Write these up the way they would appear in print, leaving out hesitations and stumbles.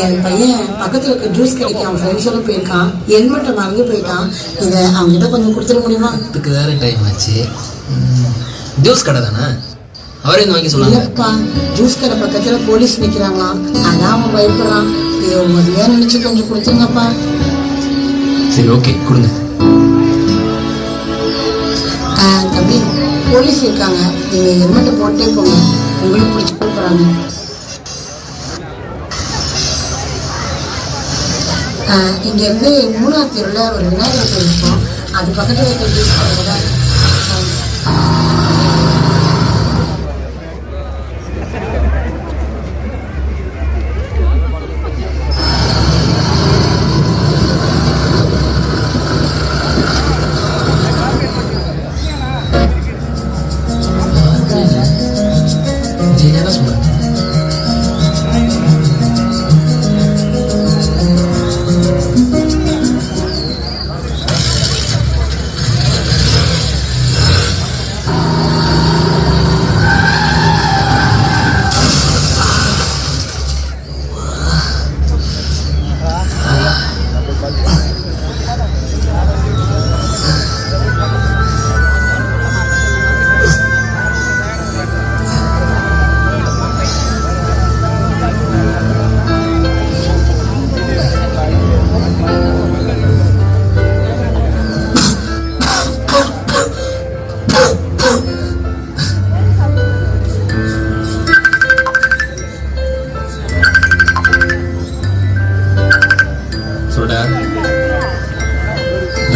என் பையன் பக்கத்துல இருக்க ஜூஸ் கடைக்கு அவன் ஃப்ரெண்ட்ஸோட போயிருக்கான். ஹெல்மெட்டை மறந்து போயிட்டான். இதை அவங்ககிட்ட கொஞ்சம் கொடுத்துட முடியுமா? இதுக்கு வேற டைம் ஆச்சு. ஜூஸ் கடை தானே, அவரே இந்த வாங்கி சொல்லுங்க. இல்லப்பா, ஜூஸ் கடை பக்கத்துல போலீஸ் நிக்கிறாங்களாம், அதான் அவன் பயப்படுறான். இதை மதியா நினைச்சு கொஞ்சம் கொடுத்துருங்கப்பா. சரி, ஓகே, கொடுங்க. தம்பி, போலீஸ் இருக்காங்க, நீங்க ஹெல்மெட்டை போட்டே போங்க, உங்களுக்கு பிடிச்சி போறாங்க. இங்க இருந்து 3ஆம் தெருவில் ஒரு விநாயகர் கோயில் இருக்கும், அது பக்கத்துல இருக்க ஜூஸ் கடை தான்.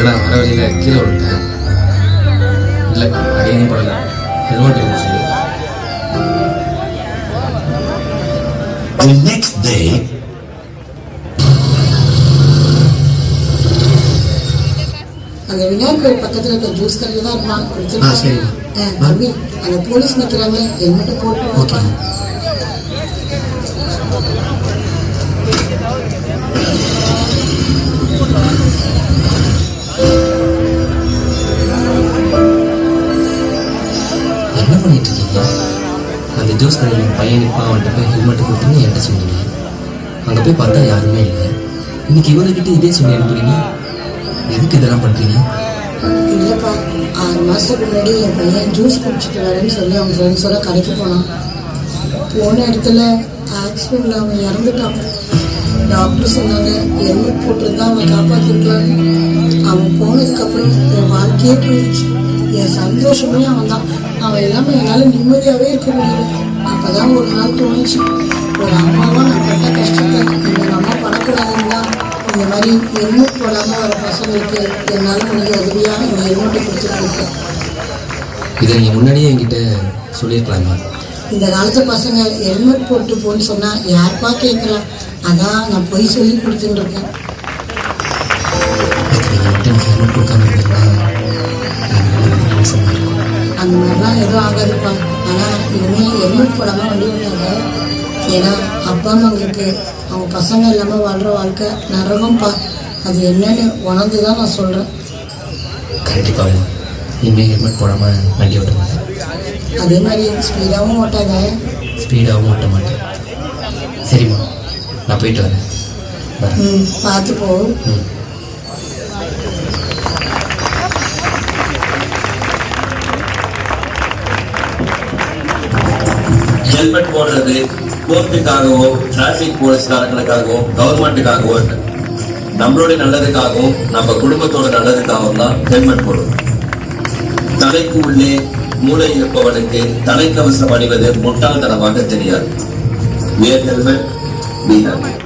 இல்லைடா, வர வழியில் கீழே விட்டேன். இல்லை, அடையும் படலை, ஹெல்மெட் இருந்துச்சு. The next day, அந்த விநாயகர் கோயில் பக்கத்துல இருக்க ஜூஸ் கடையில் தான் இருப்பான். சரி தம்பி, அந்த போலீஸ் நிற்கிறாங்க, ஹெல்மெட்டை போட்டு. ஓகே. என்ன பண்ணிட்டு இருக்கீங்க? அந்த ஜூஸ் கடையில் என் பையன் நிற்பா, அவன்கிட்ட போய் ஹெல்மெட் கொடுத்துன்னு என்கிட்ட சொன்னீங்க. அங்கே போய் பார்த்தா யாருமே இல்லை. இன்னைக்கு இவர்கிட்ட இதே சொல்லி அனுப்புறீங்க. எதுக்கு இதெல்லாம் பண்ணுறீங்க? இல்லைப்பா, 6 மாதத்துக்கு முன்னாடி என் பையன் ஜூஸ் குடிச்சிட்டு வரேன்னு சொல்லி அவன் ஃப்ரெண்ட்ஸோட கடைக்கு போனான். போன இடத்துல ஆக்சிடென்ட்ல அவன் இறந்துட்டான். டாக்டர் சொன்னாங்க ஹெல்மெட் போட்டுருந்தா அவன் காப்பாற்றிருக்கலான்னு. அவன் போனதுக்கப்புறம் என் வாழ்க்கையே போயிடுச்சு. என் சந்தோஷமே அவன் தான். அவன் எல்லாமே என்னால் நிம்மதியாகவே இருக்க முடியல. அப்போதான் ஒரு நாள் தோணுச்சு, ஒரு அம்மாவா நான் பட்ட கஷ்டத்தை இன்னொரு அம்மா படக்கூடாதுன்னா இந்த மாதிரி ஹெல்மெட் போடாமல் வர பசங்களுக்கு என்னால் முடிஞ்ச உதவியாக இந்த ஹெல்மெட்டை கொடுத்துட்டு இருக்கேன். இதை நீங்கள் முன்னாடியே என்கிட்ட சொல்லியிருக்கலாமா? இந்த காலத்து பசங்க ஹெல்மெட் போட்டு போன்னு சொன்னால் யாருப்பா கேட்குறா? அதான் நான் போய் சொல்லி கொடுத்துட்டு இருக்கேன். ஹெல்மெட் கொடுக்காம அந்த மாதிரிலாம் எதுவும் ஆகாதுப்பா. ஆனால் இனிமேல் ஹெல்மெட் போடாமல் வண்டி ஓட்டாங்க. ஏன்னா அப்பா அம்மாங்களுக்கு அவங்க பசங்க இல்லாமல் வாழ்கிற வாழ்க்கை நரகம்ப்பா. அது என்னன்னு உணர்ந்து தான் நான் சொல்கிறேன். கண்டிப்பாக இனிமேல் ஹெல்மெட் போடாமல் வண்டி ஓட்ட மாட்டேன். அதே மாதிரி ஸ்பீடாகவும் ஓட்டாங்க. ஸ்பீடாகவும் ஓட்ட மாட்டேன். சரிம்மா, நான் போயிட்டு வரேன். பார்த்து போ. ஹெல்மெட் போடுறது கோர்ட்டுக்காகவோ டிராபிக் போலீஸ்காரங்களுக்காகவோ கவர்மெண்ட்டுக்காகவோ இல்லை, நம்மளுடைய நல்லதுக்காகவும் நம்ம குடும்பத்தோட நல்லதுக்காகவும் தான் ஹெல்மெட் போடுவோம். தலைக்கு உள்ளே மூளை இருப்பவனுக்கு தலைக்கவசம் அணிவது முட்டாள்தனமாக தெரியாது. Wear helmet, be helmet.